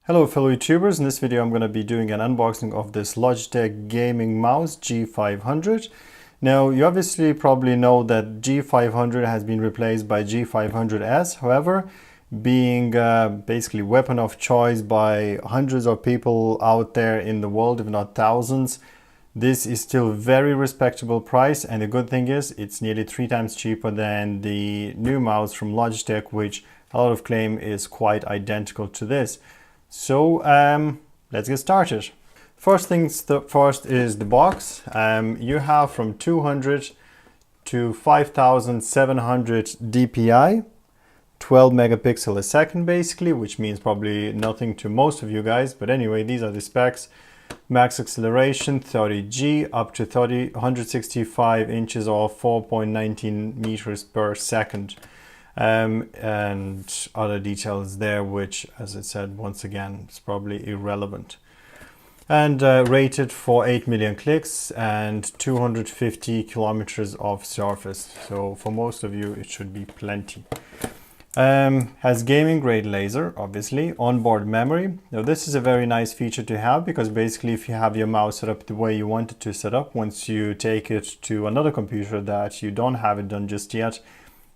Hello fellow YouTubers, in this video I'm going to be doing an unboxing of this Logitech gaming mouse G500. Now you obviously probably know that G500 has been replaced by G500S. However, being basically weapon of choice by hundreds of people out there in the world, if not thousands, this is still very respectable price, and the good thing is it's nearly 3 times cheaper than the new mouse from Logitech, which a lot of claim is quite identical to this. So let's get started. First things first is the box. You have from 200 to 5700 dpi, 12 megapixel a second basically, which means probably nothing to most of you guys, but anyway, these are the specs. Max acceleration 30G, up to 165 inches or 4.19 meters per second. And other details there, which, as I said, once again, is probably irrelevant. And rated for 8 million clicks and 250 kilometers of surface. So for most of you, it should be plenty. Has gaming grade laser, obviously, onboard memory. Now this is a very nice feature to have, because basically if you have your mouse set up the way you want it to set up, once you take it to another computer that you don't have it done just yet,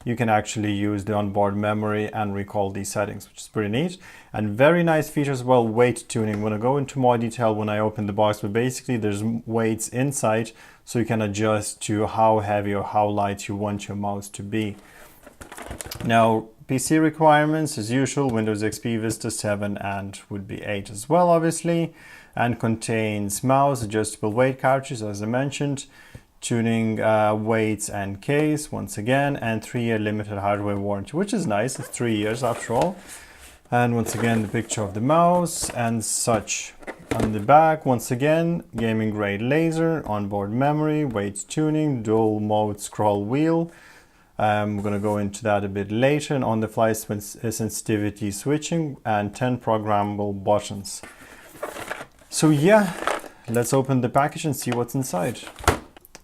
you can actually use the onboard memory and recall these settings, which is pretty neat. And very nice feature as well, weight tuning. I'm going to go into more detail when I open the box, but basically there's weights inside, so you can adjust to how heavy or how light you want your mouse to be. Now, PC requirements as usual, Windows XP, Vista 7 and would be 8 as well, obviously, and contains mouse, adjustable weight cartridge, as I mentioned, tuning weights and case once again, and 3-year limited hardware warranty, which is nice. It's 3 years after all. And once again the picture of the mouse and such. On the back, once again, gaming grade laser, onboard memory, weight tuning, dual mode scroll wheel. We're going to go into that a bit later. And on the fly sensitivity switching and 10 programmable buttons. So yeah, let's open the package and see what's inside.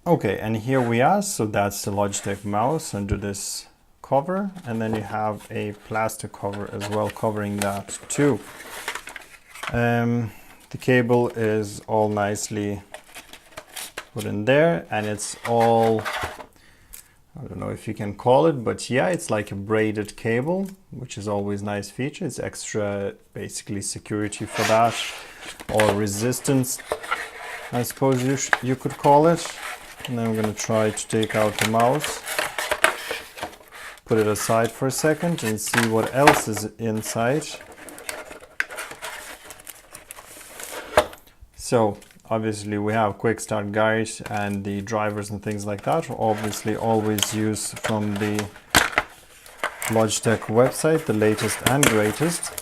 Okay, and here we are. So that's the Logitech mouse under this cover, and then you have a plastic cover as well covering that too. The cable is all nicely put in there, and it's all, I don't know if you can call it, but yeah, it's like a braided cable, which is always a nice feature. It's extra basically security for that, or resistance, I suppose you could call it. And then I'm going to try to take out the mouse, put it aside for a second and see what else is inside. So obviously we have quick start guide and the drivers and things like that. Obviously always use from the Logitech website, the latest and greatest.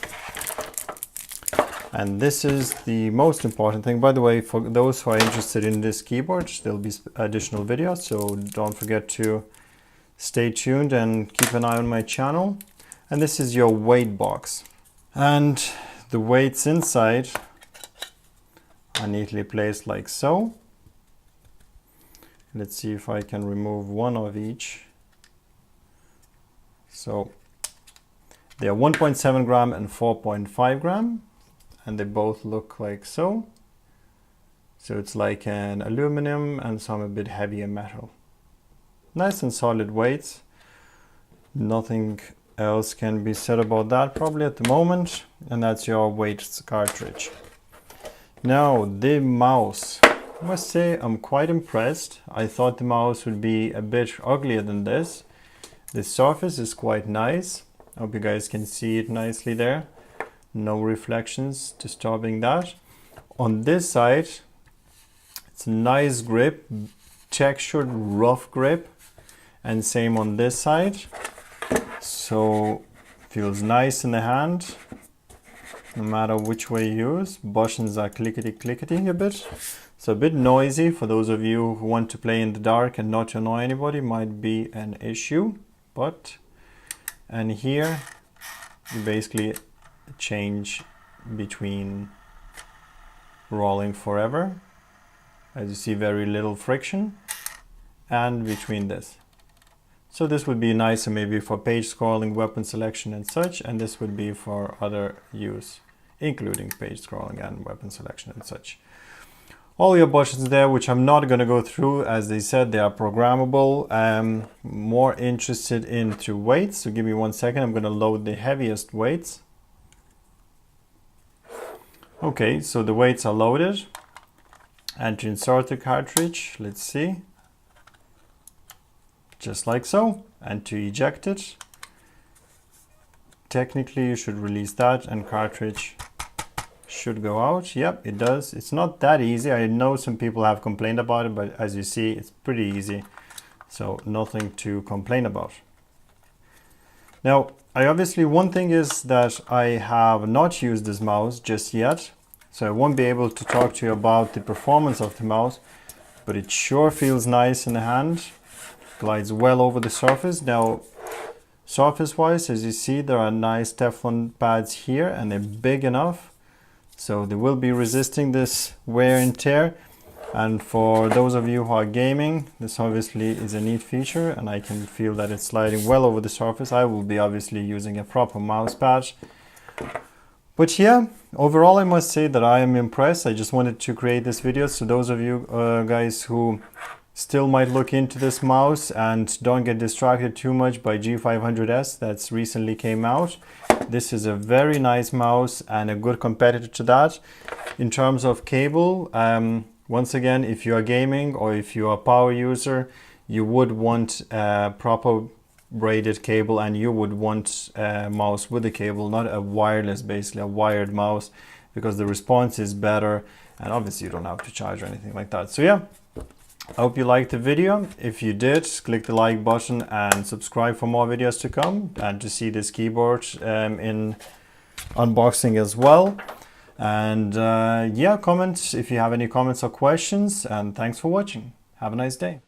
And this is the most important thing. By the way, for those who are interested in this keyboard, there'll be additional videos, so don't forget to stay tuned and keep an eye on my channel. And this is your weight box. And the weights inside are neatly placed like so. Let's see if I can remove one of each. So they are 1.7 gram and 4.5 gram. And they both look like so. So it's like an aluminum and some a bit heavier metal. Nice and solid weights. Nothing else can be said about that probably at the moment. And that's your weights cartridge. Now the mouse. I must say I'm quite impressed. I thought the mouse would be a bit uglier than this. The surface is quite nice. I hope you guys can see it nicely there. No reflections disturbing that. On this side, it's a nice grip, textured rough grip, and same on this side. So feels nice in the hand, no matter which way you use. Buttons are clickety a bit. So a bit noisy for those of you who want to play in the dark and not annoy anybody, might be an issue. And here you basically change between rolling forever, as you see, very little friction, and between this. So this would be nicer maybe for page scrolling, weapon selection and such, and this would be for other use. including page scrolling and weapon selection and such. All your buttons there, which I'm not going to go through, as they said, they are programmable. More interested into weights, so give me 1 second. I'm going to load the heaviest weights. Okay, so the weights are loaded. And to insert the cartridge, let's see. Just like so. And to eject it, technically you should release that and cartridge should go out. Yep, it does. It's not that easy. I know some people have complained about it, but as you see, it's pretty easy. So nothing to complain about. Now, one thing is that I have not used this mouse just yet. So I won't be able to talk to you about the performance of the mouse, but it sure feels nice in the hand. Glides well over the surface. Now, surface-wise, as you see, there are nice Teflon pads here, and they're big enough. So they will be resisting this wear and tear. And for those of you who are gaming, this obviously is a neat feature, and I can feel that it's sliding well over the surface. I will be obviously using a proper mouse pad. But yeah, overall I must say that I am impressed. I just wanted to create this video so those of you guys who still might look into this mouse and don't get distracted too much by G500S that's recently came out. This is a very nice mouse and a good competitor to that. In terms of cable, once again, if you are gaming or if you are a power user, you would want a proper braided cable, and you would want a mouse with a cable, not a wireless, basically a wired mouse, because the response is better, and obviously you don't have to charge or anything like that. So yeah, I hope you liked the video. If you did, click the like button and subscribe for more videos to come, and to see this keyboard in unboxing as well. And yeah, comment if you have any comments or questions, and thanks for watching. Have a nice day.